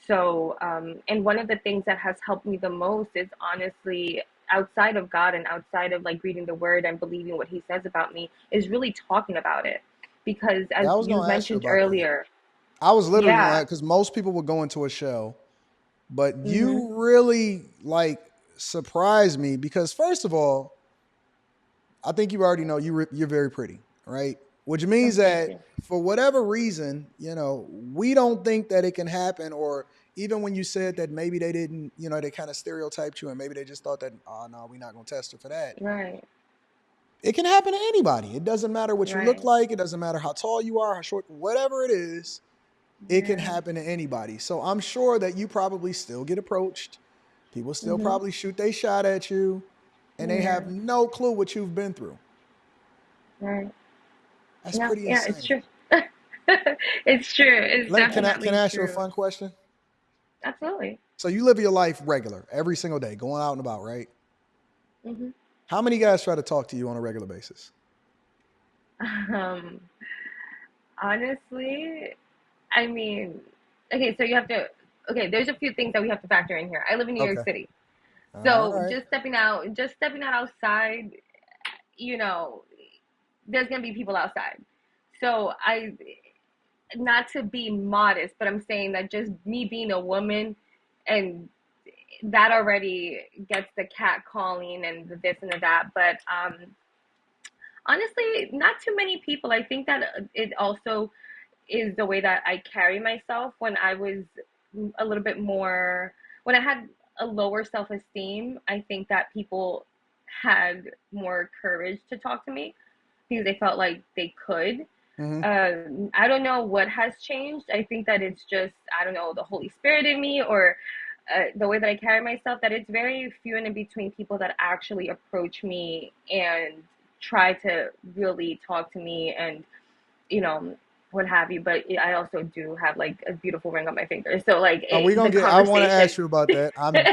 So, and one of the things that has helped me the most is honestly outside of God and outside of like reading the word and believing what he says about me is really talking about it. Because Yeah, as I was you gonna ask you mentioned about that. earlier, I was literally gonna yeah, ask because most people would go into a show, but hmm you really like surprised me because first of all, I think you already know you're very pretty, right? Which means oh, thank that you. for whatever reason, we don't think that it can happen, or even when you said that maybe they didn't, they kind of stereotyped you, and maybe they just thought that, oh no, we're not gonna test her for that. Right, It can happen to anybody. It doesn't matter what you look right, like. It doesn't matter how tall you are, how short, whatever it is. It can yeah, happen to anybody. So I'm sure that you probably still get approached. People still hmm probably shoot they shot at you, and they yeah, have no clue what you've been through. right. That's No, pretty yeah, it's insane. true. It's true. It's Can I definitely ask you a true. fun question? Absolutely. So you live your life regular, every single day, going out and about, right? hmm How many guys try to talk to you on a regular basis? Um, honestly, I mean, okay, so you have to, okay, there's a few things that we have to factor in here. I live in New York Okay. City. All So right. just stepping out outside, you know, there's gonna be people outside. So not to be modest, but I'm saying that just me being a woman and that already gets the cat calling and the this and the that. But honestly, not too many people. I think that it also is the way that I carry myself when I was a little bit more, when I had a lower self esteem. I think that people had more courage to talk to me because they felt like they could. Mm-hmm. I don't know what has changed. I think that it's just, I don't know, the Holy Spirit in me or the way that I carry myself, that it's very few and in between people that actually approach me and try to really talk to me and you know, what have you. But I also do have like a beautiful ring on my finger. So like Oh, we gonna the get. I want to conversation ask you about that. I'm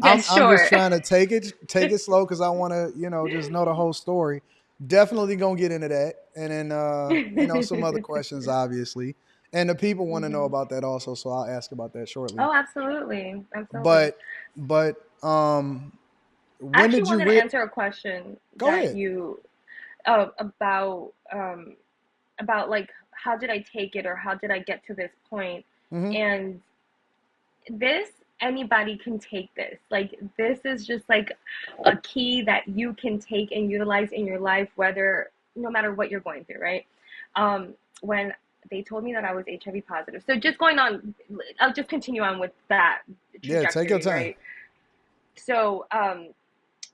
gets I'm just short. trying to take it slow because I want to just know the whole story. Definitely gonna get into that, and then some other questions, obviously, and the people want to know hmm about that also. So I'll ask about that shortly. Oh, absolutely. Absolutely. But but I when actually did you wanted to answer a question go that ahead? you, about, about like, how did I take it or how did I get to this point? Hmm. And this anybody can take this, like this is just like a key that you can take and utilize in your life, whether no matter what you're going through, right? When they told me that I was HIV positive, so just going on, I'll just continue on with that Yeah, take your trajectory, time. right? So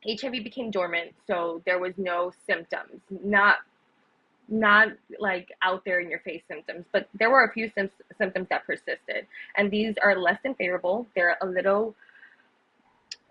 HIV became dormant, so there was no symptoms, not like out there in your face symptoms, but there were a few symptoms that persisted. And these are less than favorable. They're a little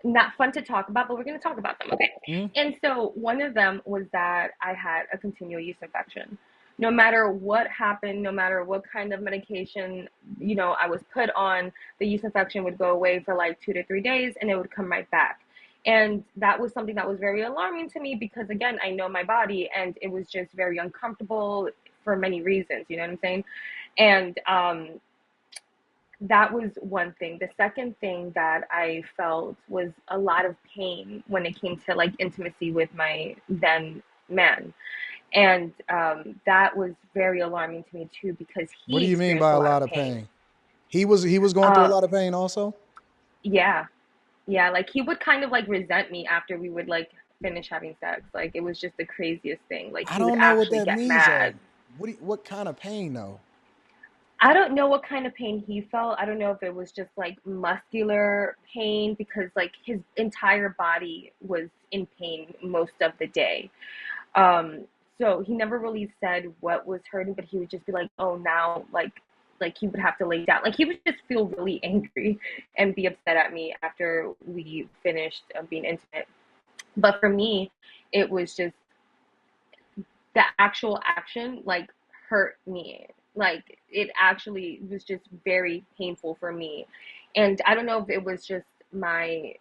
not fun to talk about, but we're going to talk about them, okay? Hmm. And so one of them was that I had a continual use infection. No matter what happened, no matter what kind of medication, I was put on, the yeast infection would go away for like 2 to 3 days and it would come right back. And that was something that was very alarming to me because, again, I know my body and it was just very uncomfortable for many reasons. You know what I'm saying? And that was one thing. The second thing that I felt was a lot of pain when it came to like intimacy with my then man. And that was very alarming to me too because What do he you mean experienced by a a lot lot of of pain. pain? He was going through a Uh, lot of pain also. yeah, yeah, like he would kind of like resent me after we would like finish having sex. Like it was just the craziest thing. Like I he would don't know what actually that get means mad. though. What kind of pain though? I don't know what kind of pain he felt. I don't know if it was just like muscular pain because like his entire body was in pain most of the day. Um, so he never really said what was hurting, but he would just be like, "Oh, now like he would have to lay down. Like he would just feel really angry and be upset at me after we finished being intimate. But for me, it was just the actual action like hurt me. Like it actually was just very painful for me. And I don't know if it was just my,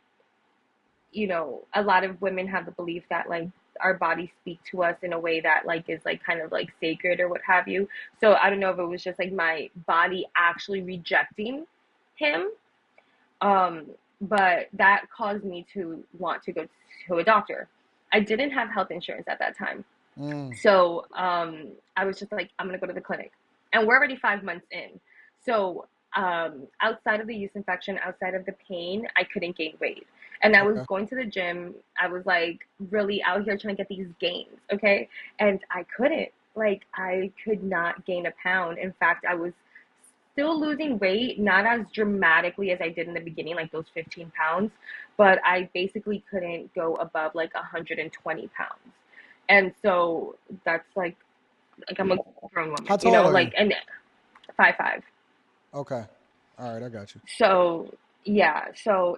a lot of women have the belief that like our bodies speak to us in a way that like is like kind of like sacred or what have you. So I don't know if it was just like my body actually rejecting him. Um, but that caused me to want to go to a doctor. I didn't have health insurance at that time. Mm. So I was just like, I'm gonna go to the clinic, and we're already 5 months in. So outside of the yeast infection, outside of the pain, I couldn't gain weight, and I was Okay. going to the gym. I was like really out here trying to get these gains, okay, and I couldn't. Like I could not gain a pound. In fact, I was still losing weight, not as dramatically as I did in the beginning, like those 15 pounds, but I basically couldn't go above like 120 pounds. And so that's like I'm a grown How woman, tall are you? like and 5'5". Okay. All right, I got you. So yeah, so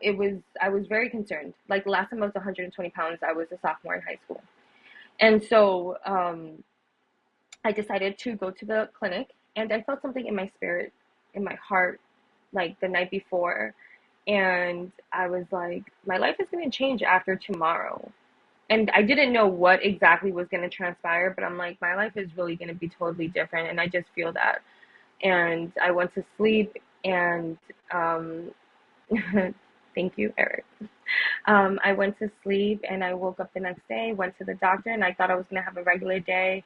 I was very concerned. Like the last time I was 120 pounds, I was a sophomore in high school. And so I decided to go to the clinic, and I felt something in my spirit, in my heart, like the night before. And I was like, my life is going to change after tomorrow. And I didn't know what exactly was going to transpire, but I'm like, my life is really going to be totally different. And I just feel that. And I went to sleep, and um, thank you, Eric. I went to sleep, and I woke up the next day, went to the doctor, and I thought I was going to have a regular day.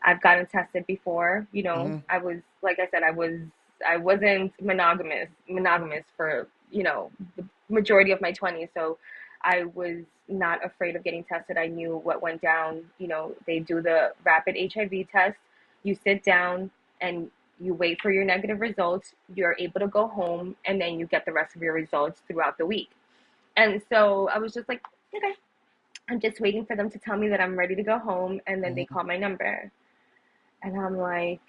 I've gotten tested before. Hmm. I was like I said, I wasn't monogamous for the majority of my 20s. So I was not afraid of getting tested. I knew what went down. They do the rapid HIV test. You sit down and you wait for your negative results. You're able to go home, and then you get the rest of your results throughout the week. And so I was just like, okay, I'm just waiting for them to tell me that I'm ready to go home, and then they Hmm. call my number. And I'm like,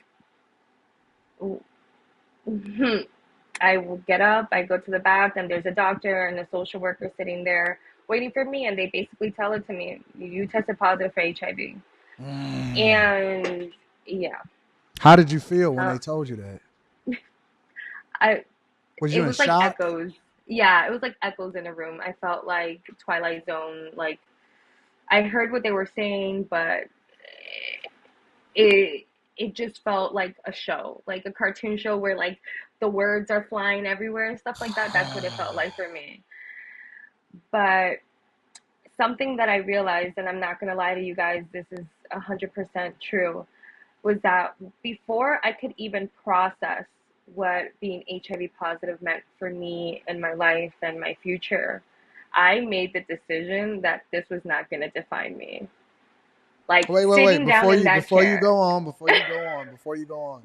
I will get up, I go to the bath, and there's a doctor and a social worker sitting there waiting for me, and they basically tell it to me, you tested positive for HIV. Mm. And yeah, How did you feel when uh, they told you that? I Was you it in was like shock? echoes. Yeah, it was like echoes in a room. I felt like Twilight Zone. Like I heard what they were saying, but it it just felt like a show, like a cartoon show where like the words are flying everywhere and stuff like that. That's what it felt like for me. But something that I realized, and I'm not gonna lie to you guys, this is 100% true, was that before I could even process what being HIV positive meant for me and my life and my future, I made the decision that this was not gonna define me. Like Wait. sitting down in that Before you chair. go on, before you go on.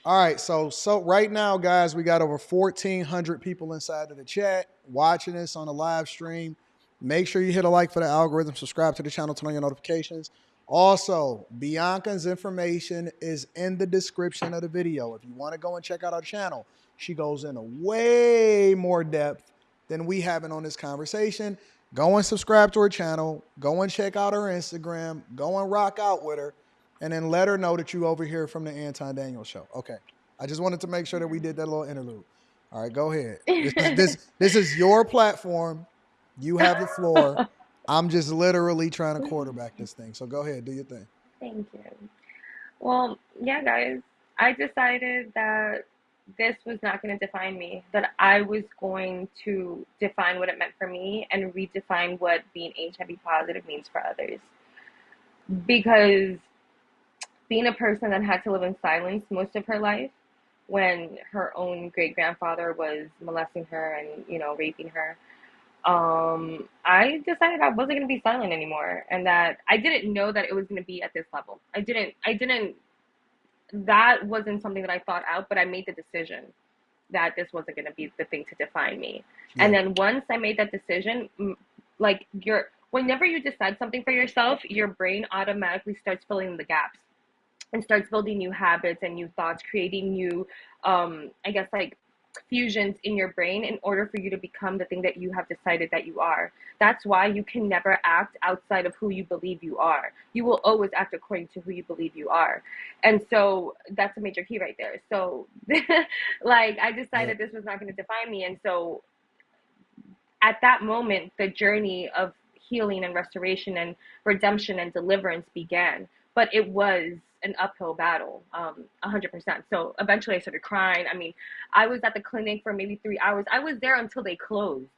All right, so right now, guys, we got over 1,400 people inside of the chat watching this on the live stream. Make sure you hit a like for the algorithm, subscribe to the channel, turn on your notifications. Also, Bianca's information is in the description of the video. If you want to go and check out our channel, she goes into way more depth than we having on this conversation. Go and subscribe to her channel. Go and check out her Instagram. Go and rock out with her, and then let her know that you over here from the Anton Daniels show. Okay. I just wanted to make sure that we did that little interlude. All right, go ahead. This is your platform. You have the floor. I'm just literally trying to quarterback this thing. So go ahead, do your thing. Thank you. Well, yeah, guys, I decided that this was not going to define me, that I was going to define what it meant for me and redefine what being HIV positive means for others. Because being a person that had to live in silence most of her life when her own great grandfather was molesting her and, raping her, I decided I wasn't going to be silent anymore, and that I didn't know that it was going to be at this level. I didn't that wasn't something that I thought out, but I made the decision that this wasn't going to be the thing to define me. And Yeah. then once I made that decision, like whenever you decide something for yourself, your brain automatically starts filling in the gaps and starts building new habits and new thoughts, creating new, I guess, like fusions in your brain in order for you to become the thing that you have decided that you are. That's why you can never act outside of who you believe you are. You will always act according to who you believe you are. And so that's a major key right there. So, like, I Yeah. decided this was not going to define me. And so at that moment, the journey of healing and restoration and redemption and deliverance began. But it was an uphill battle, 100%. So eventually I started crying. I mean, I was at the clinic for maybe 3 hours. I was there until they closed.